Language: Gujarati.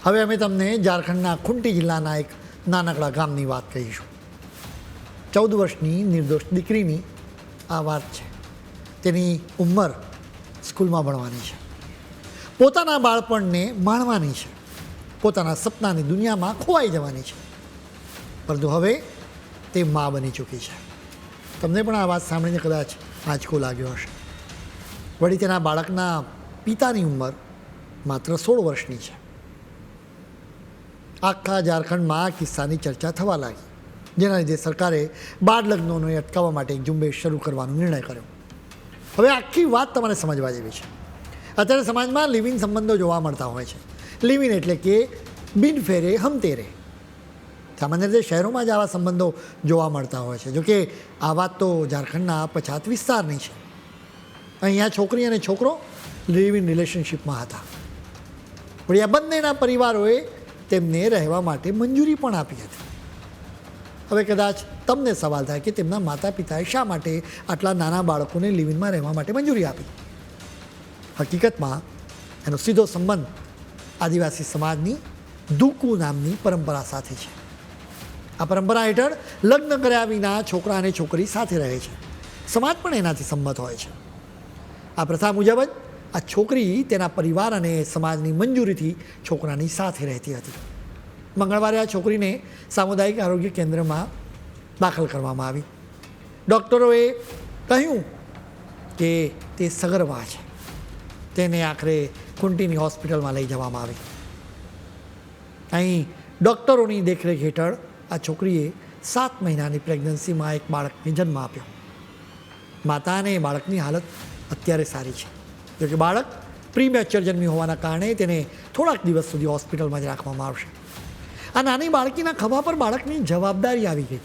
હવે અમે તમને ઝારખંડના ખૂંટી જિલ્લાના એક નાનકડા ગામની વાત કહીશું. 14 વર્ષની નિર્દોષ દીકરીની આ વાત છે. તેની ઉંમર સ્કૂલમાં ભણવાની છે, પોતાના બાળપણને માણવાની છે, પોતાના સપનાની દુનિયામાં ખોવાઈ જવાની છે. પરંતુ હવે તે મા બની ચૂકી છે. તમને પણ આ વાત સાંભળીને કદાચ આંચકો લાગ્યો હશે. વળી તેના બાળકના પિતાની ઉંમર માત્ર 16 વર્ષની છે. આખા ઝારખંડમાં આ કિસ્સાની ચર્ચા થવા લાગી, જેના લીધે સરકારે બાળ લગ્નોને અટકાવવા માટે એક ઝુંબેશ શરૂ કરવાનો નિર્ણય કર્યો. હવે આખી વાત તમારે સમજવા જેવી છે. અત્યારે સમાજમાં લિવ ઇન સંબંધો જોવા મળતા હોય છે. લિવ ઇન એટલે કે બિન ફેરે હમતેરે. સામાન્ય રીતે શહેરોમાં જ આવા સંબંધો જોવા મળતા હોય છે. જોકે આ વાત તો ઝારખંડના પછાત વિસ્તારની છે. અહીંયા છોકરી અને છોકરો લિવ ઇન રિલેશનશિપમાં હતા. વળી આ બંનેના પરિવારોએ તેમને રહેવા માટે મંજૂરી પણ આપી હતી. હવે કદાચ તમને સવાલ થાય કે તેમના માતા પિતાએ શા માટે આટલા નાના બાળકોને લિવ ઇનમાં રહેવા માટે મંજૂરી આપી? હકીકતમાં એનો સીધો સંબંધ આદિવાસી સમાજની દુકુ નામની પરંપરા સાથે છે. આ પરંપરા હેઠળ લગ્ન કર્યા વિના છોકરા અને છોકરી સાથે રહે છે. સમાજ પણ એનાથી સંમત હોય છે. આ પ્રથા મુજબ જ આ છોકરી તેના પરિવાર અને સમાજની મંજૂરીથી છોકરાની સાથે રહેતી હતી. મંગળવારે આ છોકરીને સામુદાયિક આરોગ્ય કેન્દ્રમાં દાખલ કરવામાં આવી. ડૉક્ટરોએ કહ્યું કે તે સગર્ભા છે. તેને આખરે ખૂંટીની હોસ્પિટલમાં લઈ જવામાં આવી. અહીં ડૉક્ટરોની દેખરેખ હેઠળ આ છોકરીએ 7 મહિનાની પ્રેગ્નન્સીમાં એક બાળકને જન્મ આપ્યો. માતા અને બાળકની હાલત અત્યારે સારી છે. જોકે બાળક પ્રીમેચ્યોર જન્મી હોવાના કારણે તેને થોડાક દિવસ સુધી હોસ્પિટલમાં જ રાખવામાં આવશે. આ નાની બાળકીના ખભા પર બાળકની જવાબદારી આવી ગઈ.